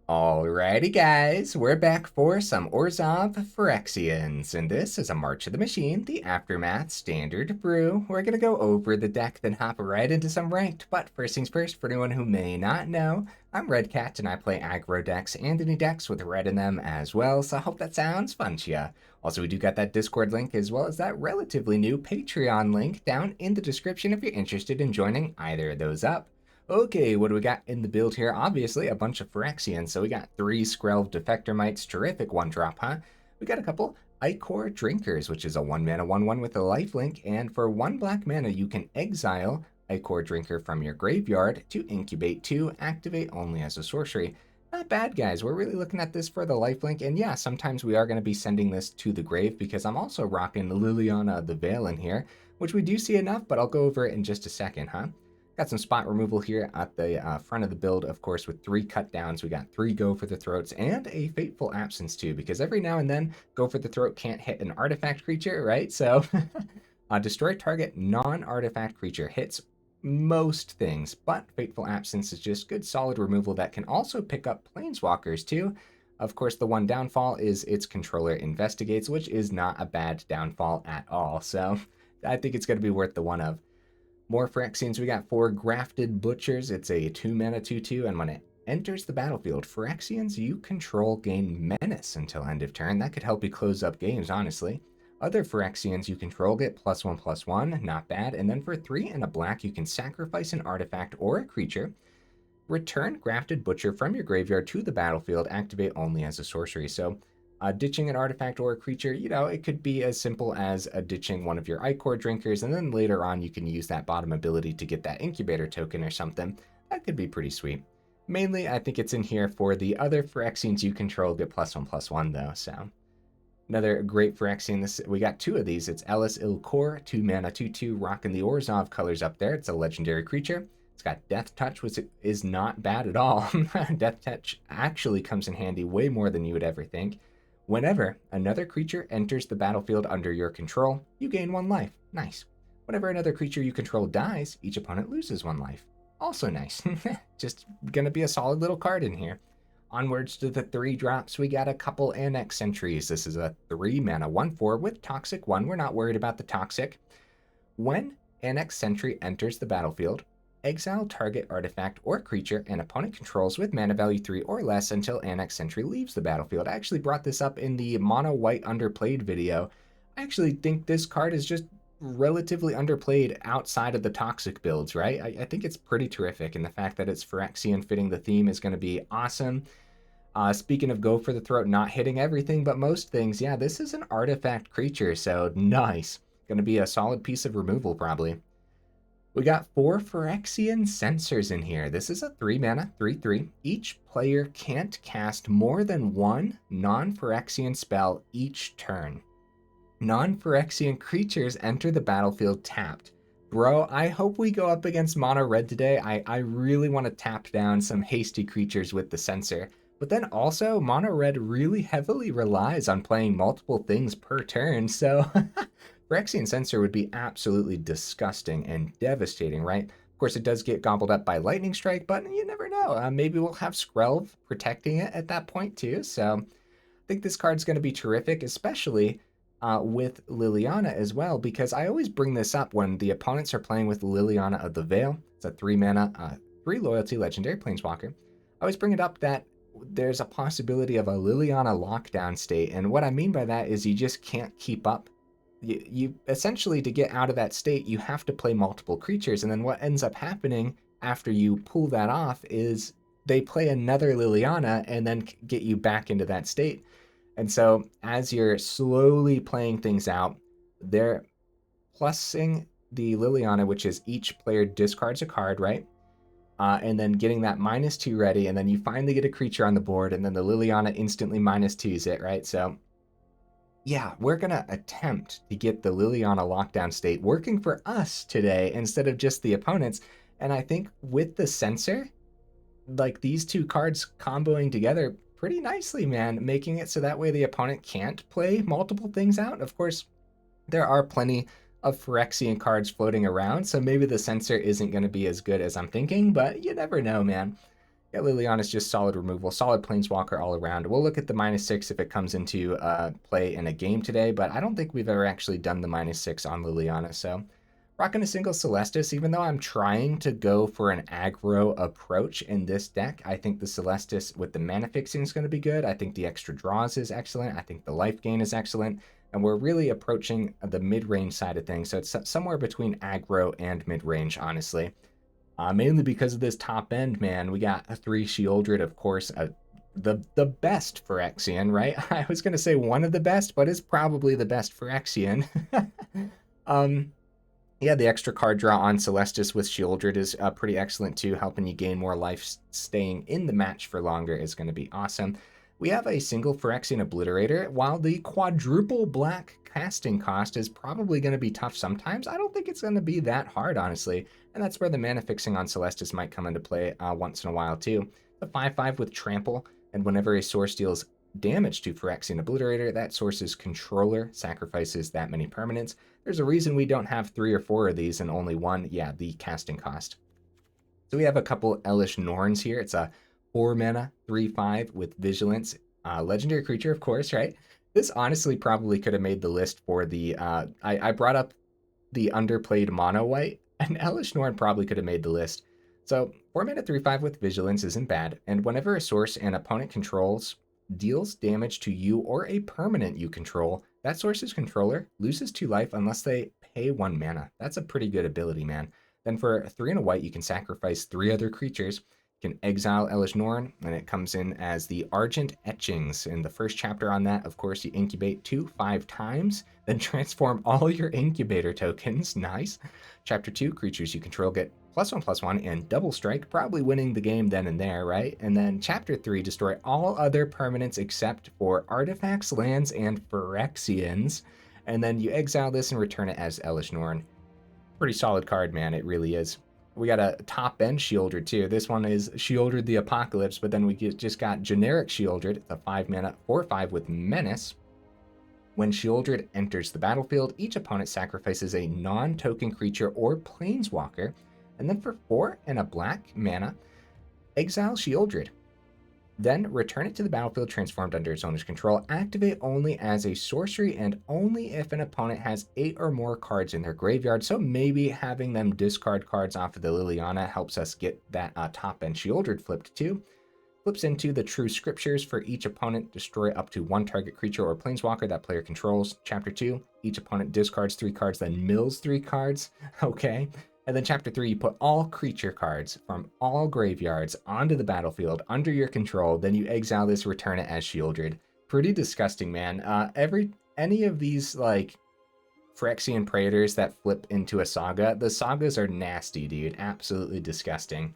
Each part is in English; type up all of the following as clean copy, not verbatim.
Alrighty guys, we're back for some Orzhov Phyrexians, and this is a March of the Machine, the Aftermath Standard Brew. We're going to go over the deck, then hop right into some ranked, but first things first, for anyone who may not know, I'm Red Cat and I play aggro decks and any decks with red in them as well, so I hope that sounds fun to ya. Also, we do got that Discord link as well as that relatively new Patreon link down in the description if you're interested in joining either of those up. Okay, what do we got in the build here? Obviously, a bunch of Phyrexians. So we got 3 Skrelv Defector Mites, terrific 1-drop, huh? We got a couple Ichor Drinkers, which is a 1-mana 1-1 with a lifelink. And for 1 black mana, you can exile Ichor Drinker from your graveyard to incubate 2, activate only as a sorcery. Not bad, guys. We're really looking at this for the lifelink. And yeah, sometimes we are going to be sending this to the grave because I'm also rocking Liliana the Veil in here, which we do see enough, but I'll go over it in just a second, huh? Got some spot removal here at the front of the build, of course, with 3 cut downs. We got 3 Go for the Throats and a Fateful Absence too, because every now and then Go for the Throat can't hit an artifact creature, right? So destroy target non-artifact creature hits most things, but Fateful Absence is just good solid removal that can also pick up Planeswalkers too. Of course, the one downfall is its controller investigates, which is not a bad downfall at all. So I think it's going to be worth the one of. More Phyrexians, we got 4 Grafted Butchers. It's a 2-mana 2-2, and when it enters the battlefield, Phyrexians you control gain Menace until end of turn. That could help you close up games, honestly. Other Phyrexians you control get +1/+1, not bad. And then for 3 and a black, you can sacrifice an artifact or a creature. Return Grafted Butcher from your graveyard to the battlefield, activate only as a sorcery. So ditching an artifact or a creature, you know, it could be as simple as ditching one of your Ichor Drinkers, and then later on you can use that bottom ability to get that Incubator token or something. That could be pretty sweet. Mainly, I think it's in here for the other Phyrexians you control get +1/+1 though, so. Another great Phyrexian, we got 2 of these. It's Elas il-Kor, 2-mana 2-2, rocking the Orzhov colors up there. It's a legendary creature. It's got Death Touch, which is not bad at all. Death Touch actually comes in handy way more than you would ever think. Whenever another creature enters the battlefield under your control, you gain 1 life. Nice. Whenever another creature you control dies, each opponent loses 1 life. Also nice. Just gonna be a solid little card in here. Onwards to the 3 drops, we got a couple Annex Sentries. This is a 3-mana 1/4 with Toxic 1. We're not worried about the Toxic. When Annex Sentry enters the battlefield, exile target artifact or creature an opponent controls with mana value 3 or less until Annex Sentry leaves the battlefield. I actually brought this up in the mono white underplayed video. I actually think this card is just relatively underplayed outside of the toxic builds, right? I think it's pretty terrific, and the fact that it's Phyrexian fitting the theme is going to be awesome. Speaking of Go for the Throat, not hitting everything but most things, yeah, this is an artifact creature, so nice. Going to be a solid piece of removal probably. We got 4 Phyrexian Censors in here. This is a 3-mana 3/3. Each player can't cast more than 1 non-Phyrexian spell each turn. Non-Phyrexian creatures enter the battlefield tapped. Bro, I hope we go up against mono red today. I really want to tap down some hasty creatures with the Censor. But then also, mono red really heavily relies on playing multiple things per turn, so Phyrexian Censor would be absolutely disgusting and devastating, right? Of course, it does get gobbled up by Lightning Strike, but you never know. Maybe we'll have Skrelv protecting it at that point too. So I think this card's going to be terrific, especially with Liliana as well, because I always bring this up when the opponents are playing with Liliana of the Veil. It's a 3-mana, 3 loyalty legendary planeswalker. I always bring it up that there's a possibility of a Liliana lockdown state, and what I mean by that is you just can't keep up. You essentially, to get out of that state, you have to play multiple creatures, and then what ends up happening after you pull that off is they play another Liliana and then get you back into that state. And so as you're slowly playing things out, they're plussing the Liliana, which is each player discards a card, right? And then getting that -2 ready, and then you finally get a creature on the board, and then the Liliana instantly -2s it, right? So yeah, we're going to attempt to get the Liliana lockdown state working for us today instead of just the opponents. And I think with the Censor, like these 2 cards comboing together pretty nicely, man, making it so that way the opponent can't play multiple things out. Of course, there are plenty of Phyrexian cards floating around, so maybe the Censor isn't going to be as good as I'm thinking, but you never know, man. Yeah, Liliana's just solid removal, solid Planeswalker all around. We'll look at the -6 if it comes into play in a game today, but I don't think we've ever actually done the -6 on Liliana, so rocking a single Celestus, even though I'm trying to go for an aggro approach in this deck. I think the Celestus with the mana fixing is going to be good. I think the extra draws is excellent. I think the life gain is excellent. And we're really approaching the mid-range side of things. So it's somewhere between aggro and mid-range, honestly. Mainly because of this top end, man. We got a 3 Sheoldred, of course, the best Phyrexian, right? I was going to say one of the best, but it's probably the best Phyrexian. Yeah, the extra card draw on Celestus with Sheoldred is pretty excellent too, helping you gain more life. Staying in the match for longer is going to be awesome. We have a single Phyrexian Obliterator. While the quadruple black casting cost is probably going to be tough sometimes, I don't think it's going to be that hard, honestly. And that's where the mana fixing on Celestus might come into play once in a while too. The 5/5 with Trample, and whenever a source deals damage to Phyrexian Obliterator, that source's controller sacrifices that many permanents. There's a reason we don't have 3 or 4 of these and only one. Yeah, the casting cost. So we have a couple Elesh Norns here. It's a 4 mana, 3/5 with Vigilance. Legendary creature, of course, right? This honestly probably could have made the list for the... I brought up the underplayed mono white, and Elesh Norn probably could have made the list. So 4 mana, 3/5 with Vigilance isn't bad. And whenever a source an opponent controls deals damage to you or a permanent you control, that source's controller loses 2 life unless they pay 1 mana. That's a pretty good ability, man. Then for 3 and a white, you can sacrifice 3 other creatures. You can exile Elesh Norn, and it comes in as the Argent Etchings. In the first chapter on that, of course, you incubate 5 times, then transform all your incubator tokens. Nice. Chapter 2, creatures you control get +1/+1 and double strike, probably winning the game then and there, right? And then chapter 3, destroy all other permanents except for artifacts, lands, and Phyrexians. And then you exile this and return it as Elesh Norn. Pretty solid card, man. It really is. We got a top end Sheoldred too. This one is Sheoldred the Apocalypse, but then we just got generic Sheoldred, a 5 mana, 4/5 with Menace. When Sheoldred enters the battlefield, each opponent sacrifices a non-token creature or planeswalker. And then for 4 and a black mana, exile Sheoldred. Then return it to the battlefield transformed under its owner's control. Activate only as a sorcery and only if an opponent has 8 or more cards in their graveyard. So maybe having them discard cards off of the Liliana helps us get that top end Sheoldred flipped too. Flips into the True Scriptures. For each opponent, destroy up to 1 target creature or planeswalker that player controls. Chapter 2, each opponent discards 3 cards, then mills 3 cards. Okay. And then chapter 3, you put all creature cards from all graveyards onto the battlefield under your control. Then you exile this, return it as Sheoldred. Pretty disgusting, man. Any of these like Phyrexian Praetors that flip into a saga, the sagas are nasty, dude. Absolutely disgusting.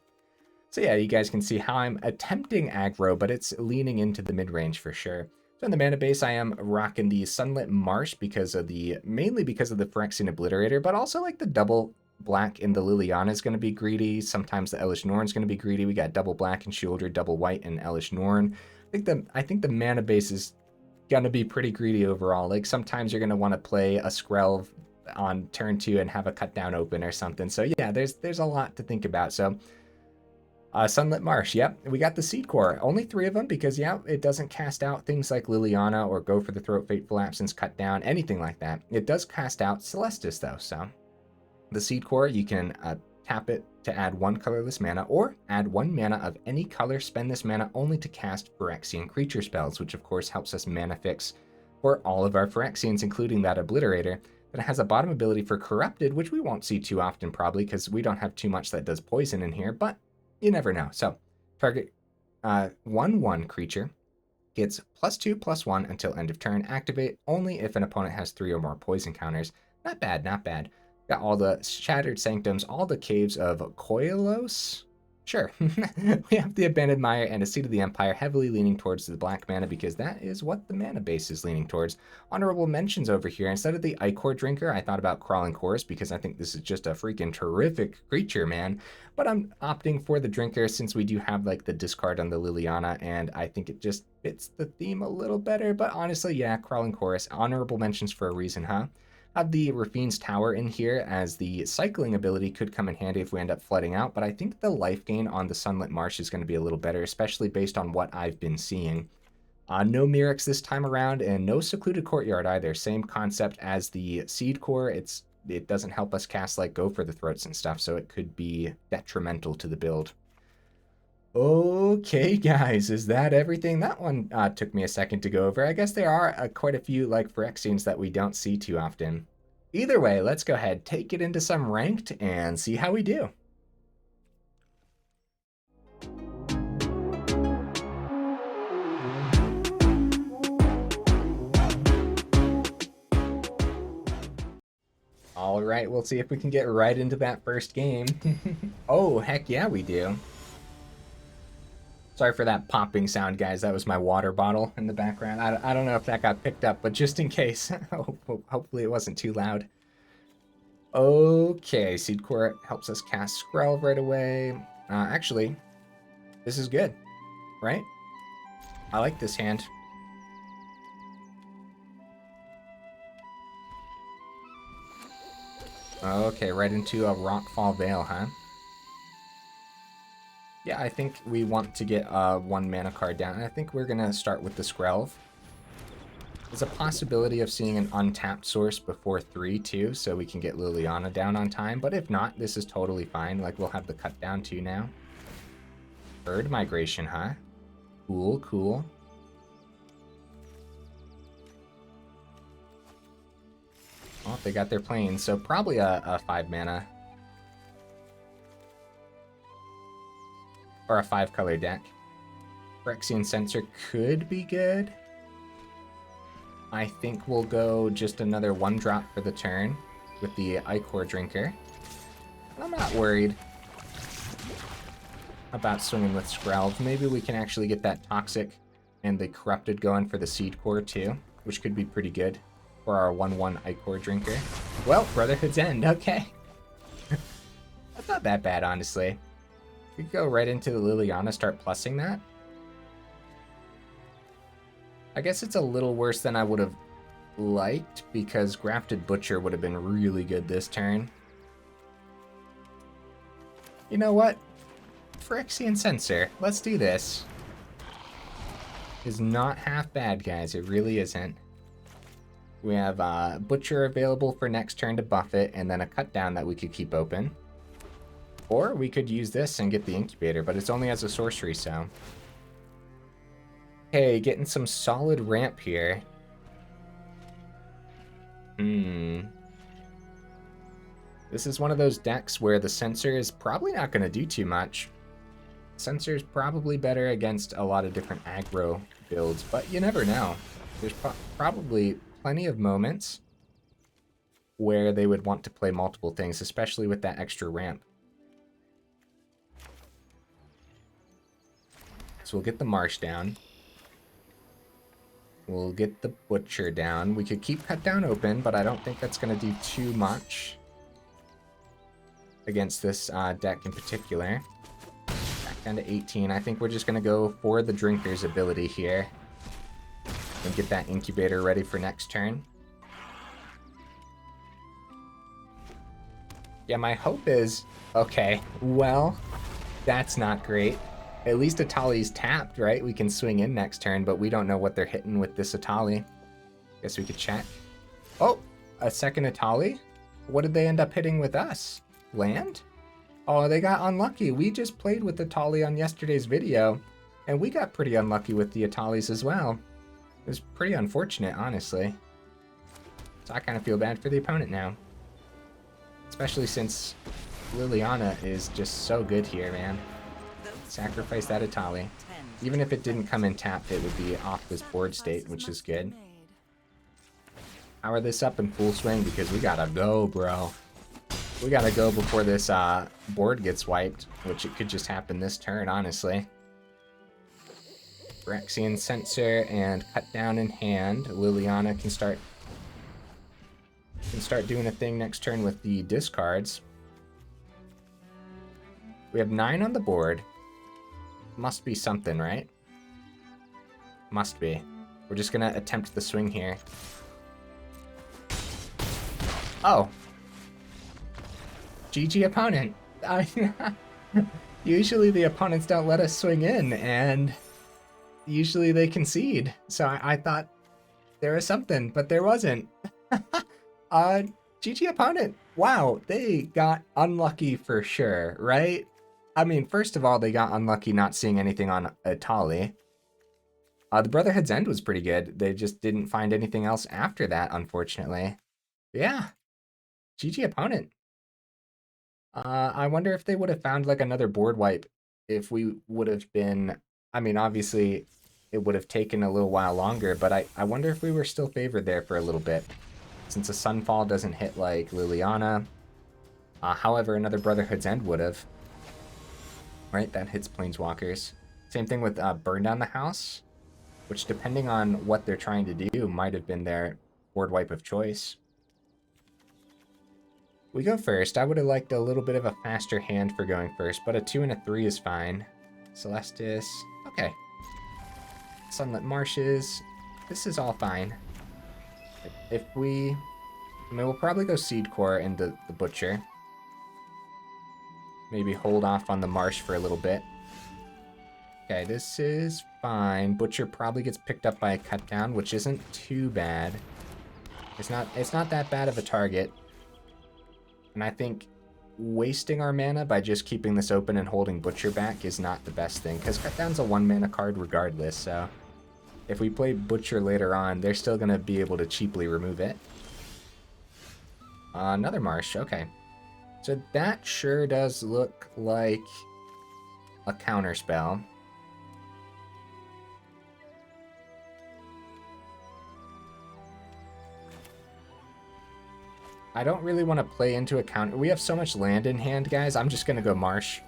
So yeah, you guys can see how I'm attempting aggro, but it's leaning into the mid-range for sure. So in the mana base, I am rocking the Sunlit Marsh mainly because of the Phyrexian Obliterator, but also like the double black in the Liliana is going to be greedy. Sometimes the Elesh Norn is going to be greedy. We got double black and Sheoldred, double white and Elesh Norn. I think the mana base is going to be pretty greedy overall. Like sometimes you're going to want to play a Skrelv on turn 2 and have a cut down open or something. So yeah, there's a lot to think about. So Sunlit Marsh, yep. We got the Seedcore. Only 3 of them because, yeah, it doesn't cast out things like Liliana or Go for the Throat, Fateful Absence, Cut Down, anything like that. It does cast out Celestus, though, so... The Seedcore, you can tap it to add 1 colorless mana, or add 1 mana of any color, spend this mana only to cast Phyrexian creature spells, which of course helps us mana fix for all of our Phyrexians, including that Obliterator. Then it has a bottom ability for Corrupted, which we won't see too often probably, because we don't have too much that does poison in here, but you never know. So, target 1/1 creature gets +2/+1 until end of turn. Activate only if an opponent has 3 or more poison counters. Not bad, not bad. Got all the Shattered Sanctums, all the Caves of Koilos. Sure. We have the Abandoned Mire and a Seat of the Empire, heavily leaning towards the black mana because that is what the mana base is leaning towards. Honorable mentions over here. Instead of the Ichor Drinker, I thought about Crawling Chorus because I think this is just a freaking terrific creature, man. But I'm opting for the Drinker since we do have like the discard on the Liliana, and I think it just fits the theme a little better. But honestly, yeah, Crawling Chorus. Honorable mentions for a reason, huh? have the Rafine's Tower in here, as the cycling ability could come in handy if we end up flooding out, but I think the life gain on the Sunlit Marsh is going to be a little better, especially based on what I've been seeing. No Mirrex this time around, and no Secluded Courtyard either. Same concept as the Seedcore. It doesn't help us cast like Go for the Throats and stuff, so it could be detrimental to the build. Okay, guys, is that everything? That one took me a second to go over. I guess there are quite a few like Phyrexians that we don't see too often. Either way, let's go ahead, take it into some ranked, and see how we do. All right, we'll see if we can get right into that first game. Oh, heck yeah, we do. Sorry for that popping sound, guys. That was my water bottle in the background. I don't know if that got picked up, but just in case, hopefully it wasn't too loud. Okay, Seedcore helps us cast Skrelv right away. Actually, this is good, right? I like this hand. Okay, right into a Rockfall Veil, huh? Yeah, I think we want to get 1 mana card down. I think we're going to start with the Skrelv. There's a possibility of seeing an untapped source before 3 too, so we can get Liliana down on time. But if not, this is totally fine. Like, we'll have the cut down too now. Bird Migration, huh? Cool, cool. Well, they got their planes, so probably a 5 mana. Or a 5-color deck. Phyrexian Censor could be good. I think we'll go just another 1-drop for the turn with the Ichor Drinker. I'm not worried about swinging with Skrelv. Maybe we can actually get that Toxic and the Corrupted going for the Seedcore too, which could be pretty good for our 1/1 Ichor Drinker. Well, Brotherhood's End, okay. That's not that bad, honestly. We could go right into the Liliana, start plussing that. I guess it's a little worse than I would have liked, because Grafted Butcher would have been really good this turn. You know what? Phyrexian Censor. Let's do this. Is not half bad, guys. It really isn't. We have Butcher available for next turn to buff it, and then a cut down that we could keep open. Or we could use this and get the Incubator, but it's only as a sorcery, so. Okay, getting some solid ramp here. This is one of those decks where the Censor is probably not going to do too much. Censor is probably better against a lot of different aggro builds, but you never know. There's probably plenty of moments where they would want to play multiple things, especially with that extra ramp. So we'll get the Marsh down. We'll get the Butcher down. We could keep Cut Down open, but I don't think that's going to do too much against this deck in particular. Back down to 18. I think we're just going to go for the Drinker's ability here and get that Incubator ready for next turn. Yeah, my hope is... Okay, well, that's not great. At least Atali's tapped, right? We can swing in next turn, but we don't know what they're hitting with this Atali. Guess we could check. Oh, a second Atali? What did they end up hitting with us? Land? Oh, they got unlucky. We just played with Atali on yesterday's video, and we got pretty unlucky with the Atalis as well. It was pretty unfortunate, honestly. So I kind of feel bad for the opponent now. Especially since Liliana is just so good here, man. Sacrifice that Atali. Even if it didn't come in tapped, it would be off this board state, which is good. Power this up in full swing because we gotta go, bro. We gotta go before this board gets wiped, which it could just happen this turn, honestly. Phyrexian Censor and Cut Down in hand. Liliana can start doing a thing next turn with the discards. We have 9 on the board. Must be something, right? Must be. We're just gonna attempt the swing here. Oh. GG opponent. Usually the opponents don't let us swing in, and usually they concede. So I thought there was something, but there wasn't. GG opponent. Wow, they got unlucky for sure, right? I mean, first of all, they got unlucky not seeing anything on Atali. The Brotherhood's End was pretty good. They just didn't find anything else after that, unfortunately. Yeah, GG opponent. I wonder if they would have found like another board wipe if we would have been, I mean, obviously it would have taken a little while longer, but I wonder if we were still favored there for a little bit. Since a Sunfall doesn't hit like Liliana. However, another Brotherhood's End would have. Right, that hits Planeswalkers. Same thing with Burn Down the House, which depending on what they're trying to do might have been their board wipe of choice. We go first. I would have liked a little bit of a faster hand for going first, but a 2 and a 3 is fine. Celestus, okay. Sunlit Marshes, this is all fine. If we, I mean, we'll probably go Seedcore and the Butcher. Maybe hold off on the Marsh for a little bit. Okay, this is fine. Butcher probably gets picked up by a cut down, which isn't too bad. It's not that bad of a target. And I think wasting our mana by just keeping this open and holding Butcher back is not the best thing, because cut down's a 1 mana card regardless, so if we play Butcher later on, they're still going to be able to cheaply remove it. Another Marsh, okay. So that sure does look like a counterspell. I don't really want to play into a counter. We have so much land in hand, guys. I'm just going to go Marsh.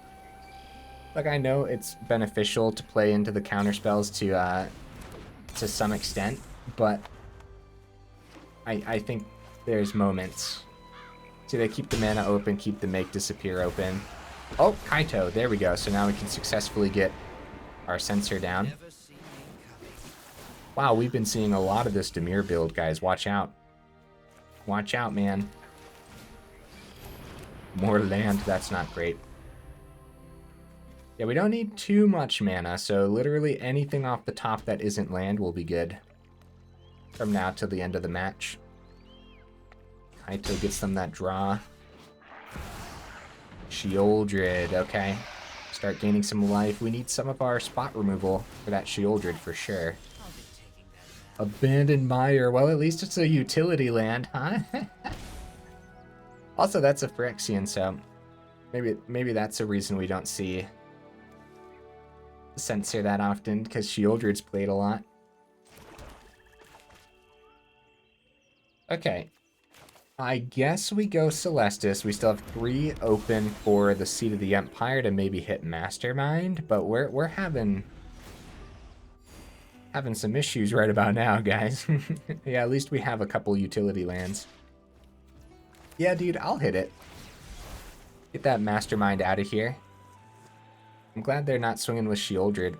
Like, I know it's beneficial to play into the counterspells to some extent, but I think there's moments. See, they keep the mana open, keep the make disappear open. Oh, Kaito, there we go. So now we can successfully get our Censor down. Wow, we've been seeing a lot of this Dimir build, guys. Watch out. Watch out, man. More land, that's not great. Yeah, we don't need too much mana, so literally anything off the top that isn't land will be good. From now till the end of the match. Kaito gets them that draw. Sheoldred, okay. Start gaining some life. We need some of our spot removal for that Sheoldred for sure. Abandoned Mire. Well, at least it's a utility land, huh? Also, that's a Phyrexian, so maybe that's a reason we don't see Censor that often, because Sheoldred's played a lot. Okay. I guess we go Celestus. We still have 3 open for the Seat of the Empire to maybe hit Mastermind, but we're having some issues right about now, guys. Yeah, at least we have a couple utility lands. Yeah, dude, I'll hit it. Get that Mastermind out of here. I'm glad they're not swinging with Sheoldred,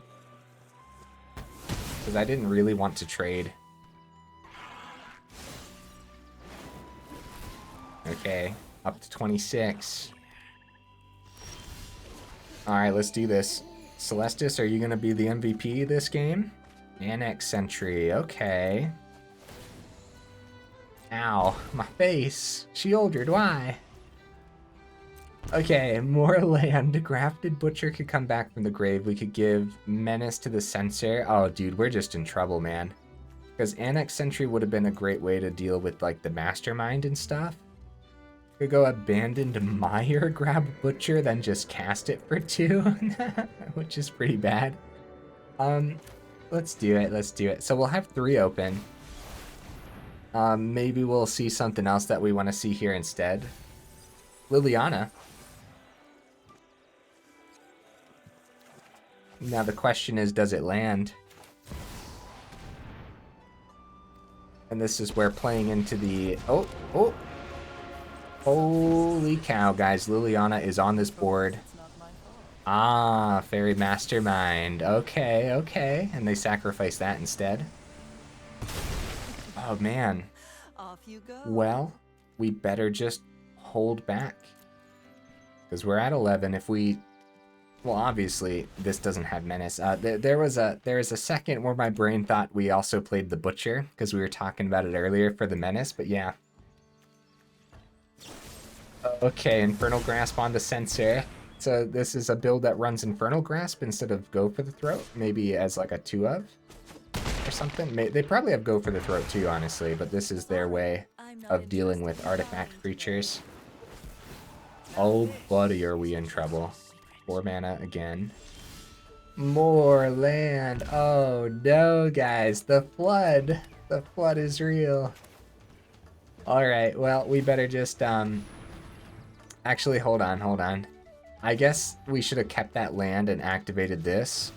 because I didn't really want to trade. Okay, up to 26. Alright, let's do this. Celestus, are you going to be the MVP this game? Annex Sentry, okay. Ow, my face. Sheoldred, why? Okay, more land. Grafted Butcher could come back from the grave. We could give Menace to the Censor. Oh, dude, we're just in trouble, man. Because Annex Sentry would have been a great way to deal with, like, the Mastermind and stuff. Could go Abandoned Mire, grab Butcher, then just cast it for 2, which is pretty bad. Let's do it, let's do it. So we'll have 3 open. Maybe we'll see something else that we want to see here instead. Liliana. Now the question is, does it land? And this is where playing into the... Oh! Holy cow, guys. Liliana is on this board. Ah, Fairy Mastermind. Okay. And they sacrifice that instead. Oh, man. Off you go. Well, we better just hold back. Because we're at 11. If we... Well, obviously, this doesn't have Menace. There is a second where my brain thought we also played the Butcher, because we were talking about it earlier for the Menace, but yeah. Okay, Infernal Grasp on the Censor. So this is a build that runs Infernal Grasp instead of Go for the Throat, maybe as like a 2 of or something. They probably have Go for the Throat too, honestly, but this is their way of dealing with artifact creatures. Oh, buddy, are we in trouble. 4 mana again. More land. Oh, no, guys. The flood. The flood is real. All right, well, we better just... Actually, hold on. I guess we should have kept that land and activated this.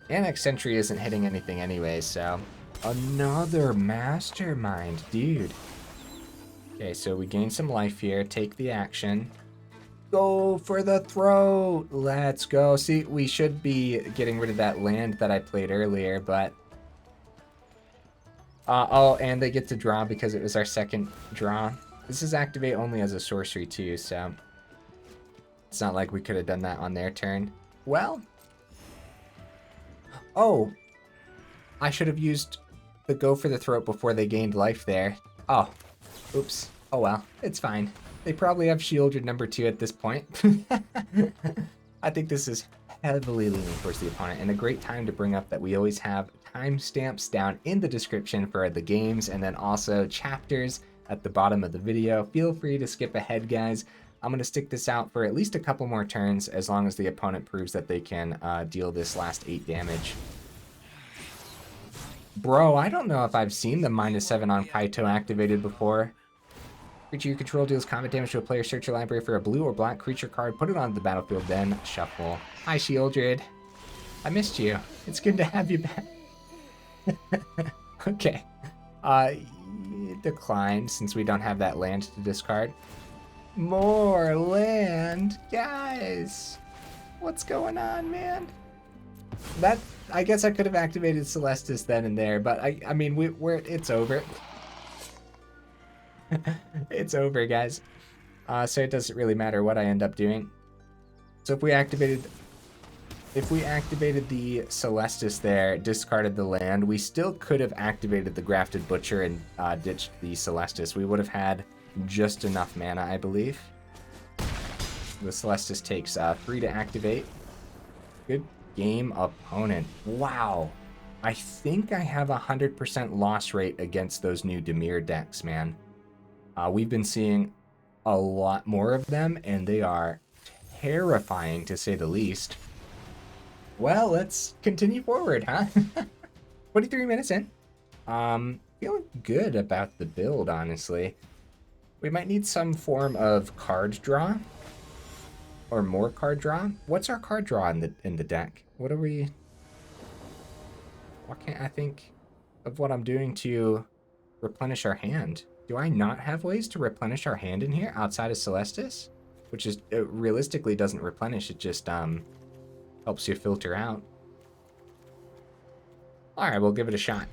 Annex Sentry isn't hitting anything anyway, so... Another Mastermind, dude. Okay, so we gain some life here. Take the action. Go for the throat. Let's go. See, we should be getting rid of that land that I played earlier, but... oh, and they get to draw because it was our second draw. This is activate only as a sorcery too, so... It's not like we could have done that on their turn. Well... Oh! I should have used the Go for the Throat before they gained life there. Oh. Oops. Oh well. It's fine. They probably have Sheoldred number 2 at this point. I think this is heavily leaning towards the opponent, and a great time to bring up that we always have timestamps down in the description for the games, and then also chapters at the bottom of the video. Feel free to skip ahead, guys. I'm going to stick this out for at least a couple more turns, as long as the opponent proves that they can deal this last 8 damage. Bro, I don't know if I've seen the -7 on Kaito activated before. Creature you control deals combat damage to a player. Search your library for a blue or black creature card, put it onto the battlefield, then shuffle. Hi, Sheoldred. I missed you. It's good to have you back. Okay. Decline, since we don't have that land to discard. More land? Guys! What's going on, man? That, I guess I could have activated Celestus then and there, but I mean, it's over. It's over, guys. So it doesn't really matter what I end up doing. So if we activated the Celestus there, discarded the land, we still could have activated the Grafted Butcher and ditched the Celestus. We would have had just enough mana, I believe. The Celestus takes 3 to activate. Good game, opponent. Wow. I think I have a 100% loss rate against those new Dimir decks, man. We've been seeing a lot more of them, and they are terrifying, to say the least. Well, let's continue forward, huh? 23 minutes in. Feeling good about the build, honestly. We might need some form of card draw. Or more card draw. What's our card draw in the deck? What are we... Why can't I think of what I'm doing to replenish our hand? Do I not have ways to replenish our hand in here outside of Celestus? Which is, it realistically doesn't replenish, it just helps you filter out. Alright, we'll give it a shot.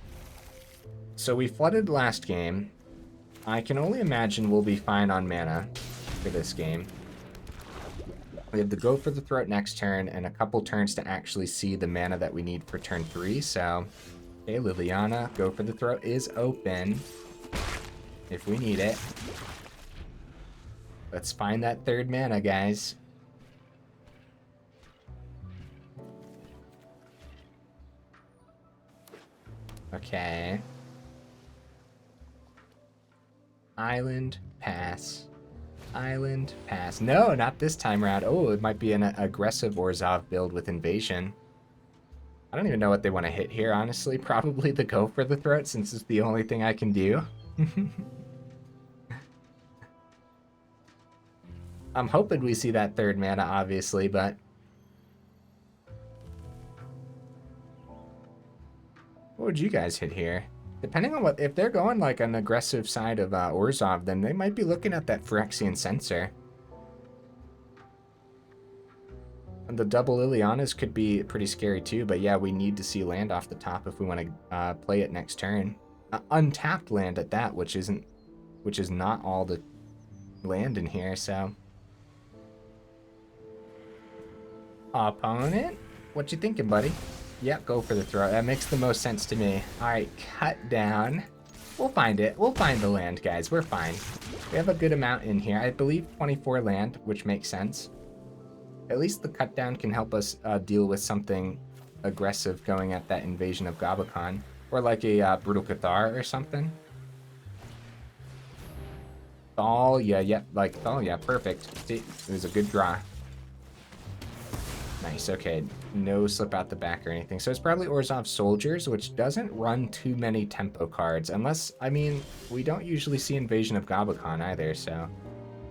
So we flooded last game. I can only imagine we'll be fine on mana for this game. We have to go for the throat next turn, and a couple turns to actually see the mana that we need for turn 3, so... Okay, Liliana, go for the throat is open. If we need it. Let's find that 3rd mana, guys. Okay. Island, pass. Island, pass. No, not this time around. Oh, it might be an aggressive Orzhov build with invasion. I don't even know what they want to hit here, honestly. Probably the go for the throat, since it's the only thing I can do. I'm hoping we see that 3rd mana, obviously, but... What would you guys hit here? Depending on what... If they're going like an aggressive side of Orzhov, then they might be looking at that Phyrexian Censor. And the double Lilianas could be pretty scary too, but yeah, we need to see land off the top if we want to play it next turn. untapped land at that, which is not all the land in here, so. Opponent, what you thinking, buddy? Yep, go for the throw. That makes the most sense to me. All right, cut down. We'll find it. We'll find the land, guys. We're fine. We have a good amount in here. I believe 24 land, which makes sense. At least the cut down can help us deal with something aggressive going at that invasion of Gobakon. Or like a Brutal Cathar or something. Thalia, yep, like Thalia, perfect. See, it was a good draw. Nice, okay. No slip out the back or anything. So it's probably Orzhov Soldiers, which doesn't run too many tempo cards. Unless, I mean, we don't usually see Invasion of Gobakon either, so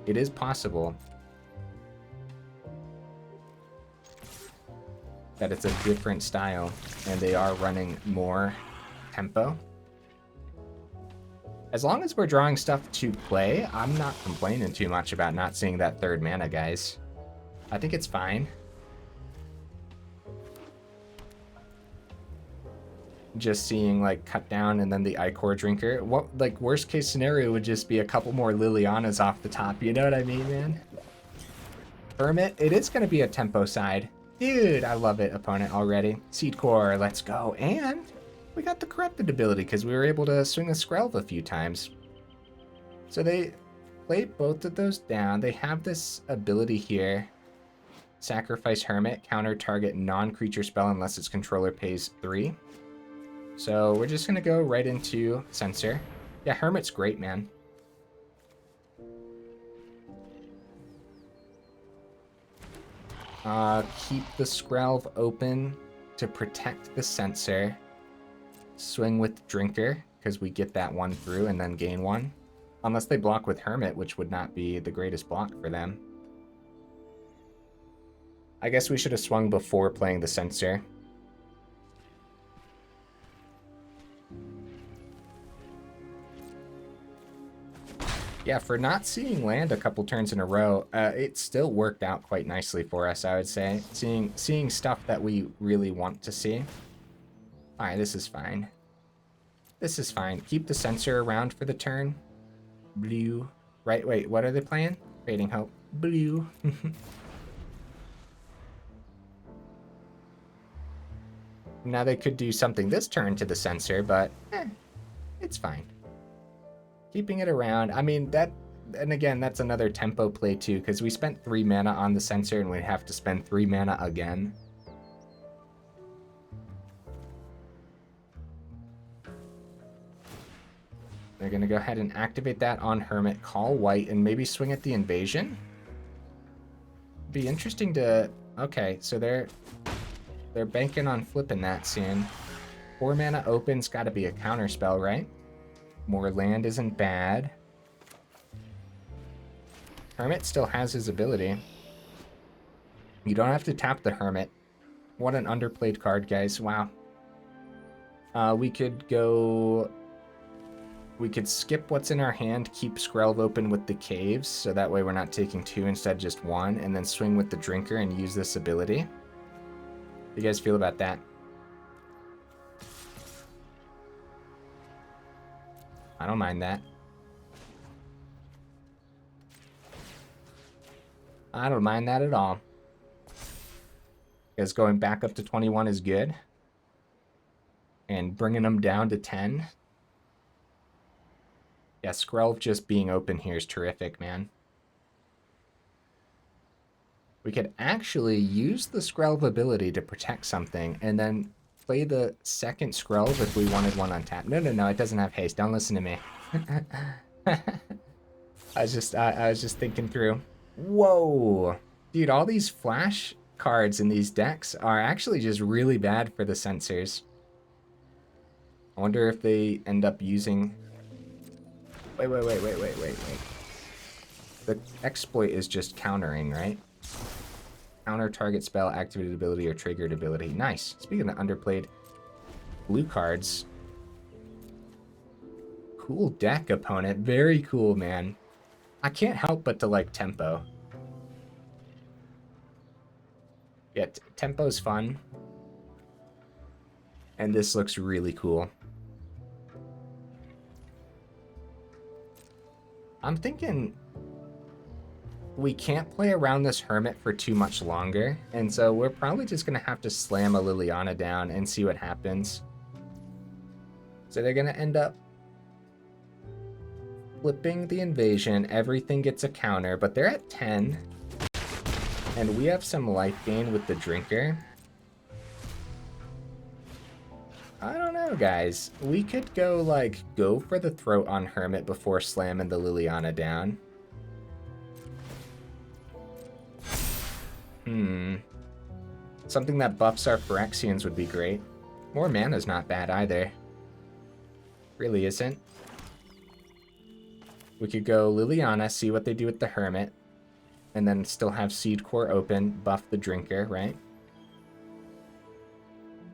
it is possible that it's a different style and they are running more tempo. As long as we're drawing stuff to play, I'm not complaining too much about not seeing that third mana, guys. I think it's fine. Just seeing like cut down and then the Ichor Drinker. What, like, worst case scenario would just be a couple more Lilianas off the top, you know what I mean, man? Hermit, it is going to be a tempo side. Dude, I love it, opponent already. Seedcore, let's go. And we got the Corrupted ability because we were able to swing a Skrelv a few times. So they play both of those down. They have this ability here. Sacrifice Hermit, counter target non-creature spell unless its controller pays 3. So we're just going to go right into Censor. Yeah, Hermit's great, man. Keep the Skrelv open to protect the Censor. Swing with Drinker, because we get that one through and then gain one. Unless they block with Hermit, which would not be the greatest block for them. I guess we should have swung before playing the Censor. Yeah, for not seeing land a couple turns in a row, it still worked out quite nicely for us, I would say. Seeing stuff that we really want to see. Alright, this is fine. This is fine. Keep the Censor around for the turn. Blue. Right, wait, what are they playing? Fading Hope. Blue. Now they could do something this turn to the Censor, but it's fine. Keeping it around. I mean, that, and again, that's another tempo play too, because we spent 3 mana on the Censor and we'd have to spend 3 mana again. They're going to go ahead and activate that on Hermit, call white, and maybe swing at the invasion. Be interesting to... Okay, so they're banking on flipping that soon. 4 mana open's got to be a counter spell, right? More land isn't bad. Hermit still has his ability. You don't have to tap the Hermit. What an underplayed card, guys. Wow. We could go... We could skip what's in our hand, keep Skrelv open with the Caves, so that way we're not taking 2 instead just 1, and then swing with the Drinker and use this ability. How do you guys feel about that? I don't mind that. I don't mind that at all. Because going back up to 21 is good. And bringing them down to 10. Yeah, Skrelv just being open here is terrific, man. We could actually use the Skrelv ability to protect something and then play the second Skrelv if we wanted one on tap. No, it doesn't have haste. Don't listen to me. I was just thinking through. Whoa. Dude, all these flash cards in these decks are actually just really bad for the Censors. I wonder if they end up using... Wait. The exploit is just countering, right? Counter target spell, activated ability, or triggered ability. Nice. Speaking of underplayed blue cards. Cool deck, opponent. Very cool, man. I can't help but to like tempo. Yeah, tempo's fun. And this looks really cool. I'm thinking we can't play around this Hermit for too much longer, and so we're probably just going to have to slam a Liliana down and see what happens. So they're going to end up flipping the invasion. Everything gets a counter, but they're at 10, and we have some life gain with the Drinker. I don't know, guys. We could go for the throat on Hermit before slamming the Liliana down. Something that buffs our Phyrexians would be great. More mana's not bad either. Really isn't. We could go Liliana, see what they do with the Hermit, and then still have Seedcore open, buff the Drinker, right?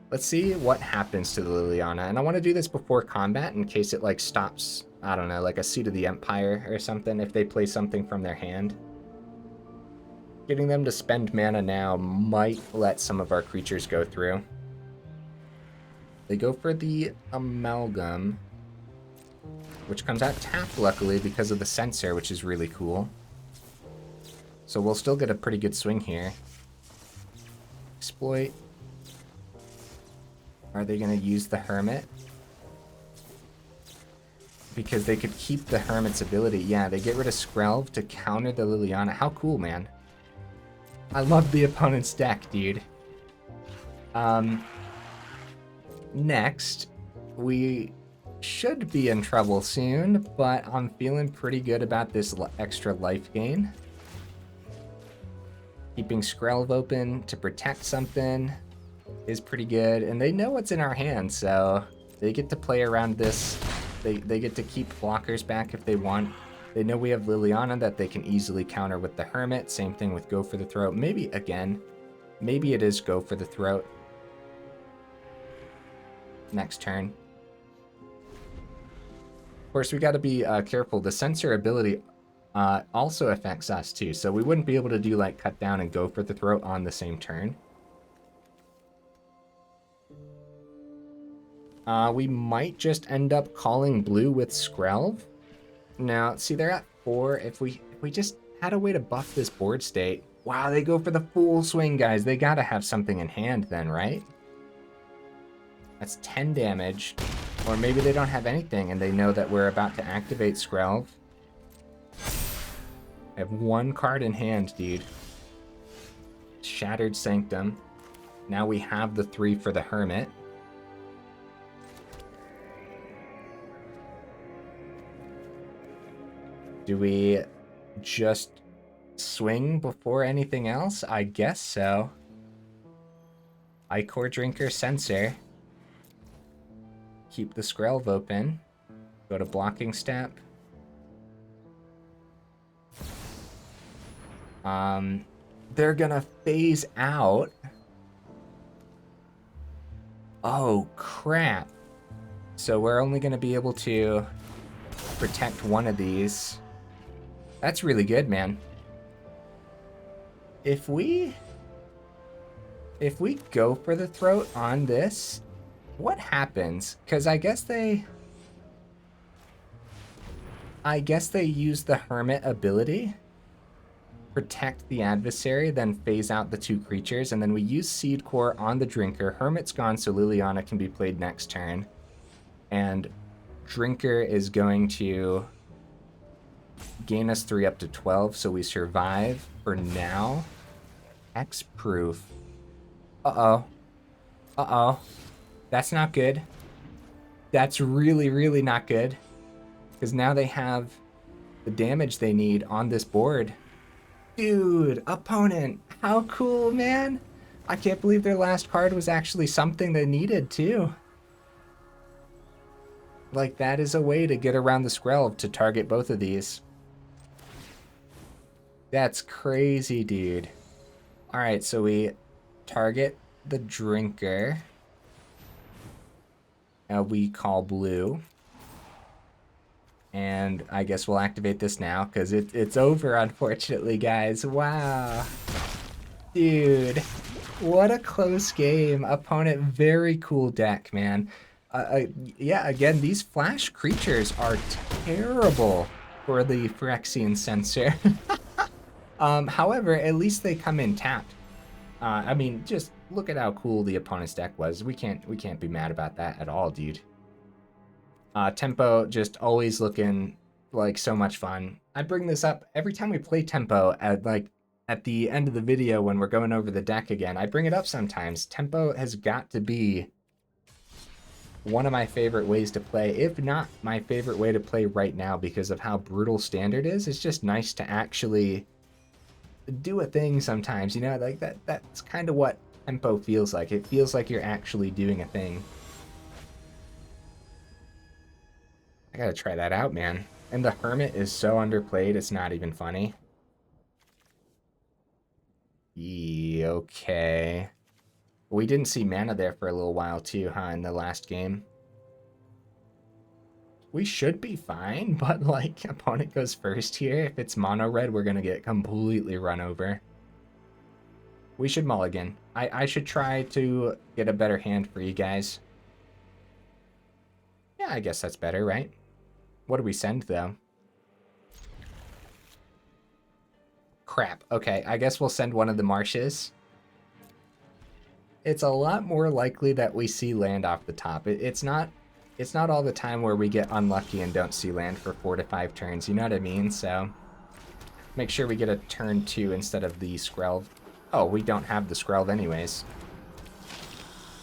Let's see what happens to the Liliana. And I want to do this before combat in case it stops, I don't know, like a Seed of the Empire or something, if they play something from their hand. Getting them to spend mana now might let some of our creatures go through. They go for the Amalgam, which comes out tapped, luckily, because of the Censor, which is really cool. So we'll still get a pretty good swing here. Exploit. Are they going to use the Hermit? Because they could keep the Hermit's ability. Yeah, they get rid of Skrelv to counter the Liliana. How cool, man. I love the opponent's deck, dude. Next, we should be in trouble soon, but I'm feeling pretty good about this extra life gain. Keeping Skrelv open to protect something is pretty good, and they know what's in our hands, so they get to play around this. They get to keep blockers back if they want. They know we have Liliana that they can easily counter with the Hermit. Same thing with Go for the Throat. Maybe it is Go for the Throat. Next turn. Of course, we got to be careful. The Censor ability also affects us too, so we wouldn't be able to do Cut Down and Go for the Throat on the same turn. We might just end up calling blue with Skrelv. Now, see, they're at 4. If we just had a way to buff this board state. Wow, they go for the full swing, guys. They gotta have something in hand then, right? That's 10 damage. Or maybe they don't have anything and they know that we're about to activate Skrelv. I have 1 card in hand, dude. Shattered Sanctum. Now we have the 3 for the Hermit. Do we just swing before anything else? I guess so. Ichor Drinker Censor. Keep the Skrelv open. Go to blocking step. They're gonna phase out. Oh, crap. So we're only gonna be able to protect one of these. That's really good, man. If we go for the throat on this, what happens? Because I guess they use the Hermit ability, protect the adversary, then phase out the 2 creatures, and then we use Seedcore on the Drinker. Hermit's gone, so Liliana can be played next turn. And Drinker is going to gain us 3 up to 12, so we survive for now. X-proof. Uh-oh. Uh-oh. That's not good. That's really, really not good. Because now they have the damage they need on this board. Dude, opponent. How cool, man. I can't believe their last card was actually something they needed, too. That is a way to get around the Skrelv to target both of these. That's crazy, dude. Alright, so we target the Drinker. We call blue. And I guess we'll activate this now, because it's over, unfortunately, guys. Wow. Dude, what a close game. Opponent, very cool deck, man. Yeah, again, these flash creatures are terrible for the Phyrexian Censor. However, at least they come in tapped. I mean, just look at how cool the opponent's deck was. We can't be mad about that at all, dude. Tempo just always looking like so much fun. I bring this up every time we play Tempo at the end of the video when we're going over the deck again. I bring it up sometimes. Tempo has got to be one of my favorite ways to play, if not my favorite way to play right now, because of how brutal Standard is. It's just nice to actually do a thing sometimes, you know, like that's kind of what Tempo feels like. It feels like you're actually doing a thing. I gotta try that out, man. And the Hermit is so underplayed, it's not even funny. Okay. We didn't see mana there for a little while too, huh, in the last game. We should be fine, but like, opponent goes first here. If it's mono red, we're gonna get completely run over. We should mulligan. I should try to get a better hand for you guys. Yeah, I guess that's better, right? What do we send, though? Crap. Okay, I guess we'll send one of the marshes. It's a lot more likely that we see land off the top. It's not all the time where we get unlucky and don't see land for 4 to 5 turns, you know what I mean? So make sure we get a turn 2 instead of the Skrelv. Oh, we don't have the Skrelv anyways.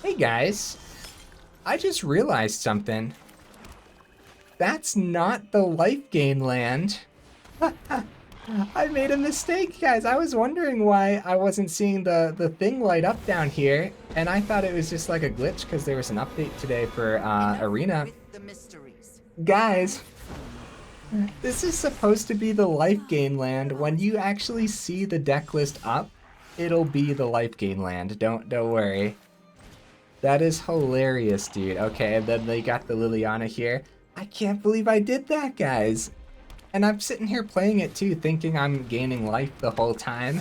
Hey guys, I just realized something. That's not the life gain land. I made a mistake, guys. I was wondering why I wasn't seeing the thing light up down here, and I thought it was just like a glitch because there was an update today for Arena. Guys, this is supposed to be the life gain land. When you actually see the deck list up, it'll be the life gain land. Don't worry. That is hilarious, dude. Okay, and then they got the Liliana here. I can't believe I did that, guys. And I'm sitting here playing it too, thinking I'm gaining life the whole time.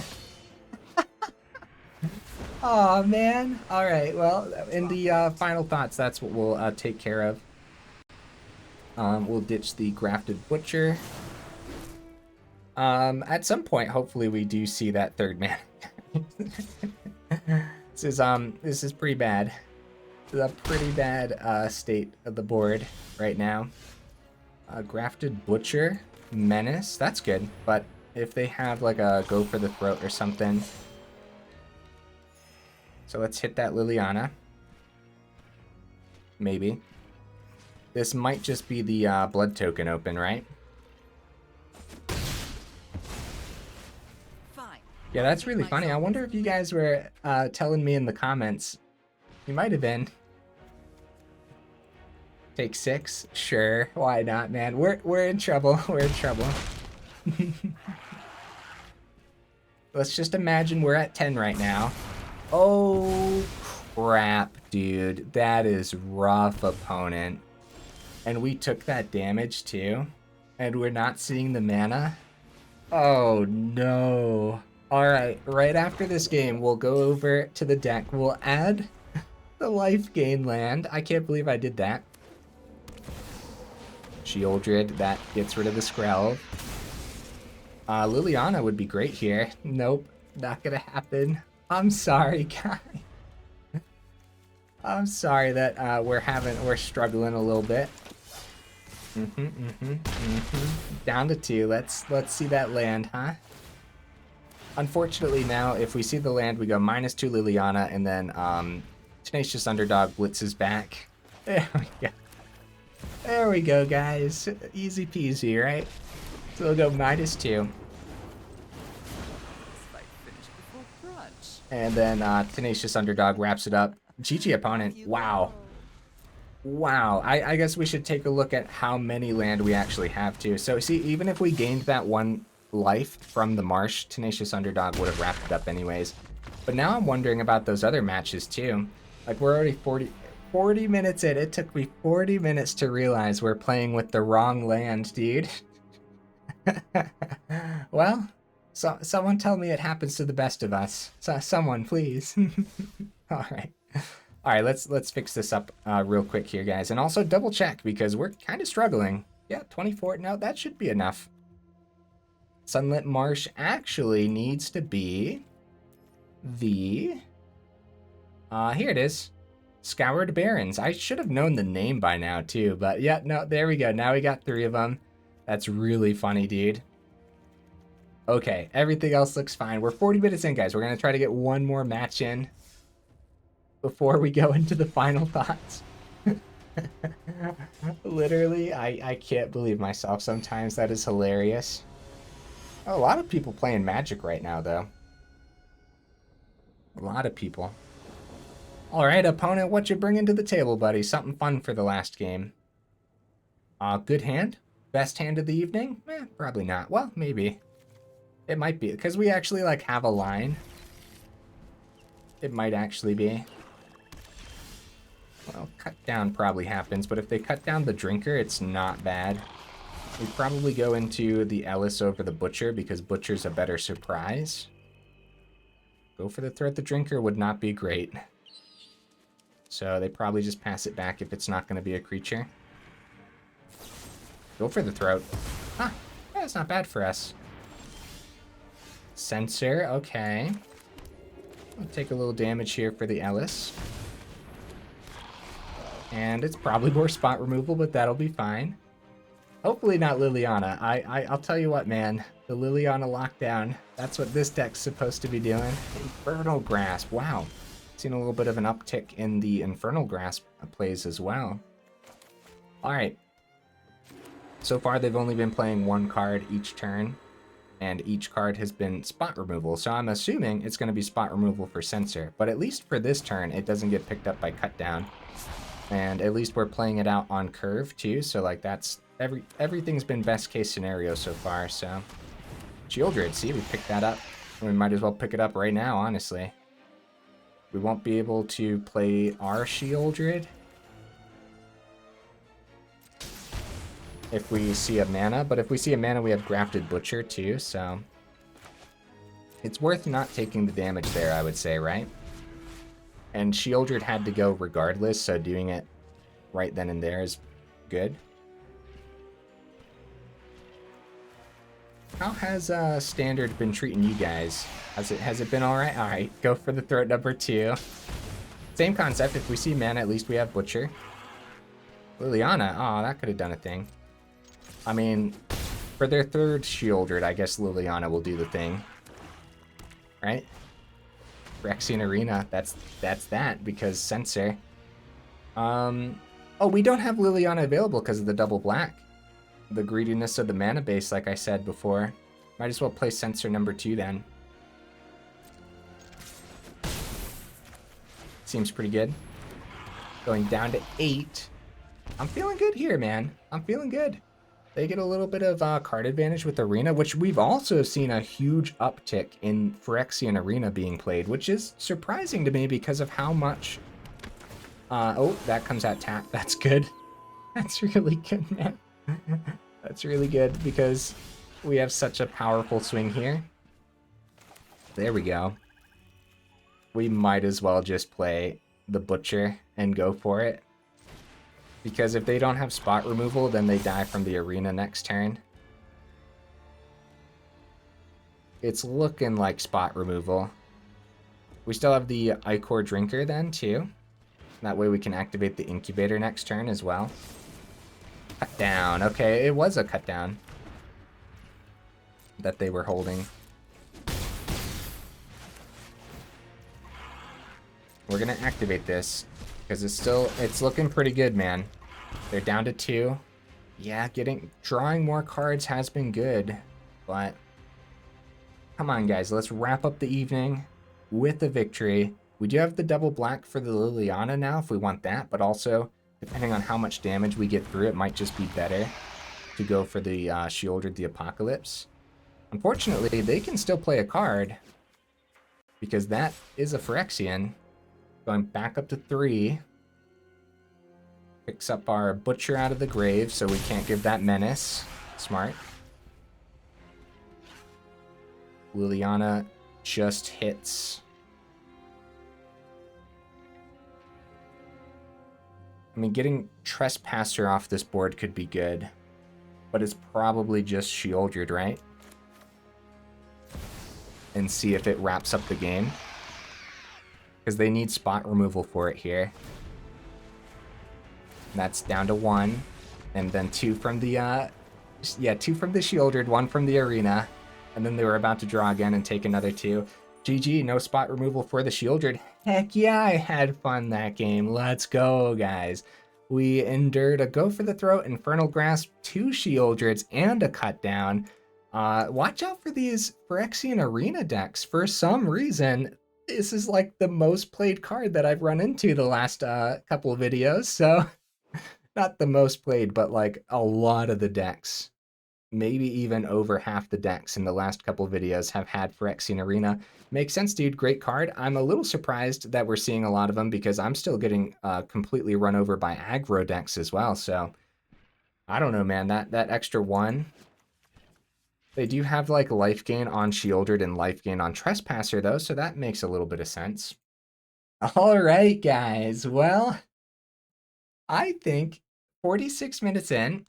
Oh man. All right, well, in the final thoughts, that's what we'll take care of. We'll ditch the Grafted Butcher. At some point, hopefully we do see that third man. This is pretty bad. This is a pretty bad state of the board right now. Grafted Butcher, Menace, that's good. But if they have like a go for the throat or something. So let's hit that Liliana. Maybe. This might just be the blood token open, right? Yeah, that's really funny. I wonder if you guys were telling me in the comments. You might have been. Take 6? Sure. Why not, man? We're in trouble. We're in trouble. Let's just imagine we're at 10 right now. Oh, crap, dude. That is rough, opponent. And we took that damage, too. And we're not seeing the mana. Oh, no. Alright, right after this game, we'll go over to the deck. We'll add the life gain land. I can't believe I did that. Sheoldred, that gets rid of the Skrelv. Liliana would be great here. Nope, not gonna happen. I'm sorry, guys. I'm sorry that we're struggling a little bit. Down to 2. Let's see that land, huh? Unfortunately now, if we see the land, we go -2 Liliana, and then Tenacious Underdog blitzes back. There we go. There we go, guys. Easy peasy, right? So we'll go -2. And then Tenacious Underdog wraps it up. GG opponent. Wow. Wow. I guess we should take a look at how many land we actually have too. So see, even if we gained that 1 life from the marsh, Tenacious Underdog would have wrapped it up anyways. But now I'm wondering about those other matches too. Like, we're already 40 minutes in. It took me 40 minutes to realize we're playing with the wrong land, dude. Well, someone tell me it happens to the best of us. Someone, please. All right, let's fix this up real quick here, guys. And also double check, because we're kind of struggling. Yeah, 24. No, that should be enough. Sunlit Marsh actually needs to be the... here it is. Scoured Barrens. I should have known the name by now too, but yeah, no, there we go. Now we got 3 of them. That's really funny, dude. Okay, everything else looks fine. We're 40 minutes in, guys. We're going to try to get one more match in before we go into the final thoughts. Literally, I can't believe myself sometimes. That is hilarious. Oh, a lot of people playing Magic right now, though. A lot of people. All right, opponent, what you bringing to the table, buddy? Something fun for the last game. Good hand? Best hand of the evening? Probably not. Well, maybe. It might be, because we actually, like, have a line. It might actually be. Well, cut down probably happens, but if they cut down the Drinker, it's not bad. We'd probably go into the Elas over the Butcher, because Butcher's a better surprise. Go for the Throat the Drinker would not be great. So they probably just pass it back if it's not going to be a creature. Go for the Throat. Huh, that's not bad for us. Censor, okay. We'll take a little damage here for the Elas. And it's probably more spot removal, but that'll be fine. Hopefully not Liliana. I'll tell you what, man. The Liliana lockdown, that's what this deck's supposed to be doing. Infernal Grasp, wow. Seen a little bit of an uptick in the Infernal Grasp plays as well. Alright. So far, they've only been playing 1 card each turn. And each card has been spot removal, so I'm assuming it's going to be spot removal for Censor. But at least for this turn, it doesn't get picked up by Cut Down. And at least we're playing it out on curve, too, so, like, that's... everything's been best case scenario so far, so... Sheoldred, see, we picked that up. We might as well pick it up right now, honestly. We won't be able to play our Sheoldred if we see a mana, but if we see a mana, we have Grafted Butcher too, so it's worth not taking the damage there, I would say, right? And Sheoldred had to go regardless, so doing it right then and there is good. How has Standard been treating you guys? Has it been alright? Alright, go for the Throat number 2. Same concept, if we see mana, at least we have Butcher. Liliana, oh, that could have done a thing. I mean, for their 3rd Sheoldred, I guess Liliana will do the thing. Right? Phyrexian Arena, that's that, because Censor. Oh, we don't have Liliana available because of the double black. The greediness of the mana base, like I said before. Might as well play Censor number 2 then. Seems pretty good. Going down to 8. I'm feeling good here, man. I'm feeling good. They get a little bit of card advantage with Arena, which we've also seen a huge uptick in Phyrexian Arena being played, which is surprising to me because of how much... oh, that comes out tap. That's good. That's really good, man. That's really good because we have such a powerful swing here. There we go. We might as well just play the Butcher and go for it. Because if they don't have spot removal, then they die from the Arena next turn. It's looking like spot removal. We still have the Ichor Drinker then, too. That way we can activate the Incubator next turn as well. Cut down. Okay, it was a cut down that they were holding. We're going to activate this. Because it's looking pretty good, man. They're down to 2. Yeah, drawing more cards has been good. But, come on, guys. Let's wrap up the evening with a victory. We do have the double black for the Liliana now, if we want that. But also, depending on how much damage we get through, it might just be better to go for the Sheoldred the Apocalypse. Unfortunately, they can still play a card. Because that is a Phyrexian. Going back up to 3. Picks up our Butcher out of the grave, so we can't give that Menace. Smart. Liliana just hits. I mean, getting Trespasser off this board could be good. But it's probably just Sheoldred, right? and see if it wraps up the game. Because they need spot removal for it here. That's down to 1. And then 2 from the, 2 from the Sheoldred, 1 from the arena. And then they were about to draw again and take another 2. GG, no spot removal for the Sheoldred. Heck yeah, I had fun that game. Let's go, guys. We endured a Go for the Throat, Infernal Grasp, 2 Sheoldreds, and a cut down. Watch out for these Phyrexian arena decks. For some reason, this is like the most played card that I've run into the last couple of videos. So, not the most played, but like a lot of the decks. Maybe even over half the decks in the last couple of videos have had Phyrexian Arena. Makes sense, dude. Great card. I'm a little surprised that we're seeing a lot of them because I'm still getting completely run over by aggro decks as well. So, I don't know, man. That extra 1. They do have like life gain on Sheoldred and life gain on Trespasser though, so that makes a little bit of sense. All right, guys. Well, I think 46 minutes in,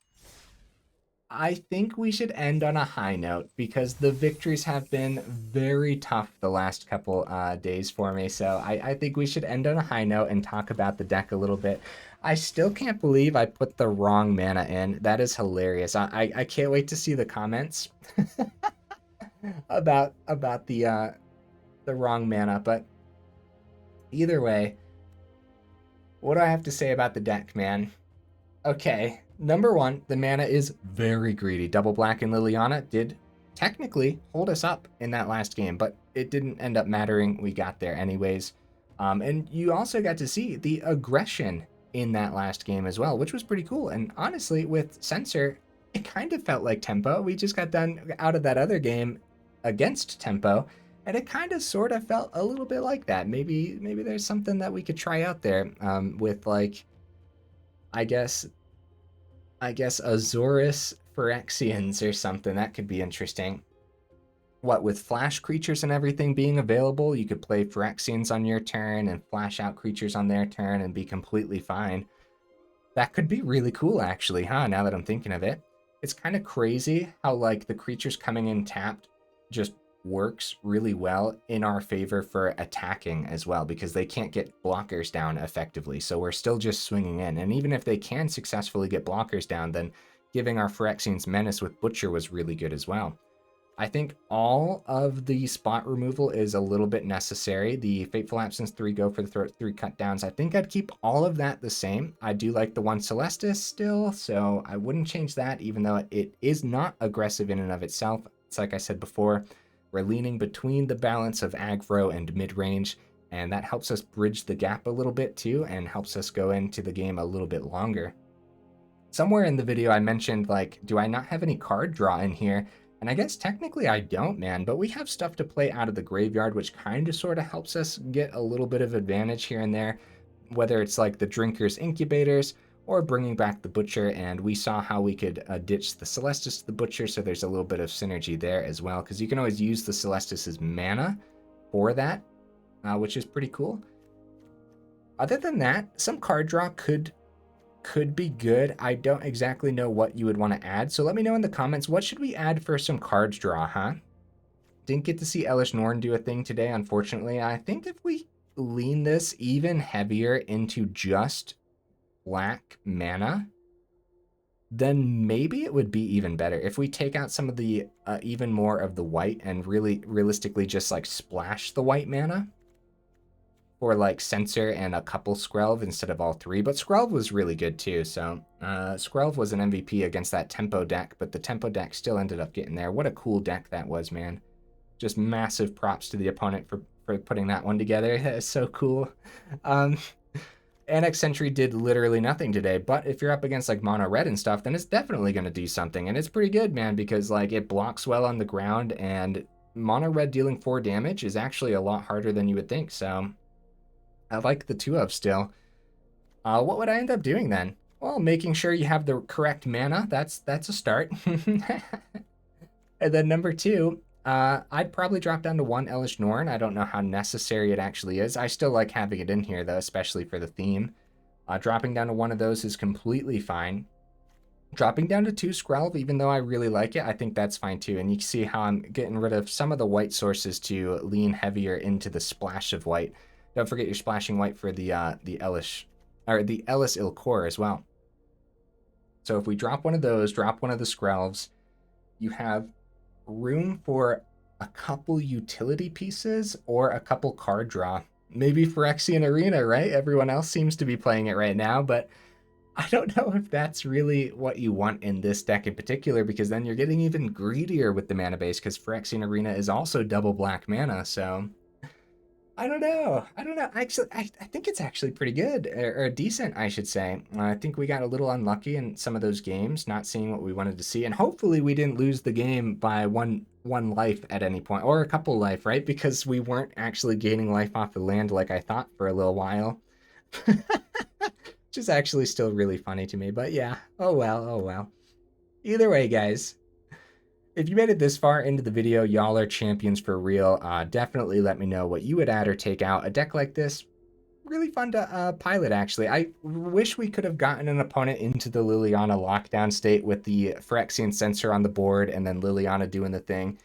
I think we should end on a high note because the victories have been very tough the last couple days for me. So I think we should end on a high note and talk about the deck a little bit. I still can't believe I put the wrong mana in. That is hilarious. I can't wait to see the comments about the wrong mana. But either way, what do I have to say about the deck, man? Okay. Number 1, the mana is very greedy. Double Black and Liliana did technically hold us up in that last game, but it didn't end up mattering. We got there anyways. And you also got to see the aggression in that last game as well, which was pretty cool. And honestly, with Censor, it kind of felt like Tempo. We just got done out of that other game against Tempo, and it kind of sort of felt a little bit like that. Maybe there's something that we could try out there with like, I guess Azorius Phyrexians or something. That could be interesting. What, with flash creatures and everything being available, you could play Phyrexians on your turn and flash out creatures on their turn and be completely fine. That could be really cool, actually, huh? Now that I'm thinking of it. It's kind of crazy how, like, the creatures coming in tapped just works really well in our favor for attacking as well, because they can't get blockers down effectively, so we're still just swinging in. And even if they can successfully get blockers down, then giving our Phyrexians menace with Butcher was really good as well. I think all of the spot removal is a little bit necessary. The Fateful Absence 3 Go for the Throat 3 cut downs, I think I'd keep all of that the same. I do like the 1 Celestus still, so I wouldn't change that, even though it is not aggressive in and of itself. It's like I said before, we're leaning between the balance of aggro and mid-range, and that helps us bridge the gap a little bit too, and helps us go into the game a little bit longer. Somewhere in the video I mentioned, like, do I not have any card draw in here? And I guess technically I don't, man, but we have stuff to play out of the graveyard, which kind of sort of helps us get a little bit of advantage here and there, whether it's like the Drinker's Incubators, or bringing back the Butcher, and we saw how we could ditch the Celestus to the Butcher, so there's a little bit of synergy there as well, because you can always use the Celestus's mana for that, which is pretty cool. Other than that, some card draw could be good. I don't exactly know what you would want to add, so let me know in the comments, what should we add for some cards draw, huh? Didn't get to see Elesh Norn do a thing today, unfortunately. I think if we lean this even heavier into just black mana, then maybe it would be even better. If we take out some of the even more of the white and really realistically just like splash the white mana for like Censor and a couple Skrelv instead of all 3. But Skrelv was really good too, so Skrelv was an MVP against that Tempo deck, but the Tempo deck still ended up getting there. What a cool deck that was, man. Just massive props to the opponent for putting that one together. That is so cool. Annex Sentry did literally nothing today, but if you're up against like mono red and stuff, then it's definitely going to do something, and it's pretty good, man, because like it blocks well on the ground, and mono red dealing 4 damage is actually a lot harder than you would think, so I like the 2 of still. What would I end up doing then? Well, making sure you have the correct mana, that's a start. And then number 2, I'd probably drop down to 1 Elesh Norn. I don't know how necessary it actually is. I still like having it in here, though, especially for the theme. Dropping down to 1 of those is completely fine. Dropping down to 2 Skrelv, even though I really like it, I think that's fine too. And you can see how I'm getting rid of some of the white sources to lean heavier into the splash of white. Don't forget you're splashing white for the Elesh, or the Elas il-Kor as well. So if we drop one of those, drop one of the Skrelvs, you have room for a couple utility pieces or a couple card draw. Maybe Phyrexian Arena, right? Everyone else seems to be playing it right now, but I don't know if that's really what you want in this deck in particular, because then you're getting even greedier with the mana base, because Phyrexian Arena is also double black mana, so I don't know. Actually, I think it's actually pretty good, or decent, I should say. I think we got a little unlucky in some of those games, not seeing what we wanted to see, and hopefully we didn't lose the game by one life at any point, or a couple life, right? Because we weren't actually gaining life off the land like I thought for a little while. Which is actually still really funny to me, but yeah, oh well. Either way, guys, if you made it this far into the video, y'all are champions for real. Definitely let me know what you would add or take out. A deck like this, really fun to pilot, actually. I wish we could have gotten an opponent into the Liliana lockdown state with the Phyrexian Censor on the board and then Liliana doing the thing.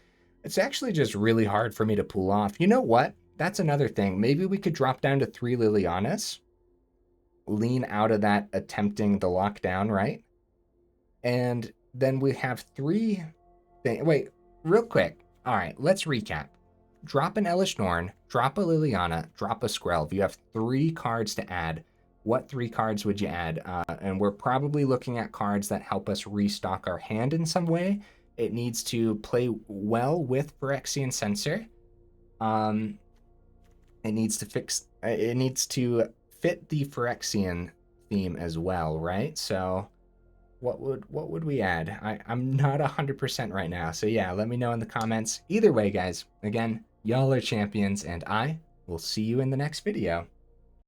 It's actually just really hard for me to pull off. You know what? That's another thing. Maybe we could drop down to 3 Lilianas, lean out of that attempting the lockdown, right? And then we have 3 things. Wait, real quick. All right, let's recap. Drop an Elesh Norn, drop a Liliana, drop a Skrelv. You have 3 cards to add. What 3 cards would you add? And we're probably looking at cards that help us restock our hand in some way. It needs to play well with Phyrexian Censor. It needs to fit the Phyrexian theme as well, right? So what would we add? I'm not 100% right now. So yeah, let me know in the comments. Either way, guys, again, y'all are champions, and I will see you in the next video.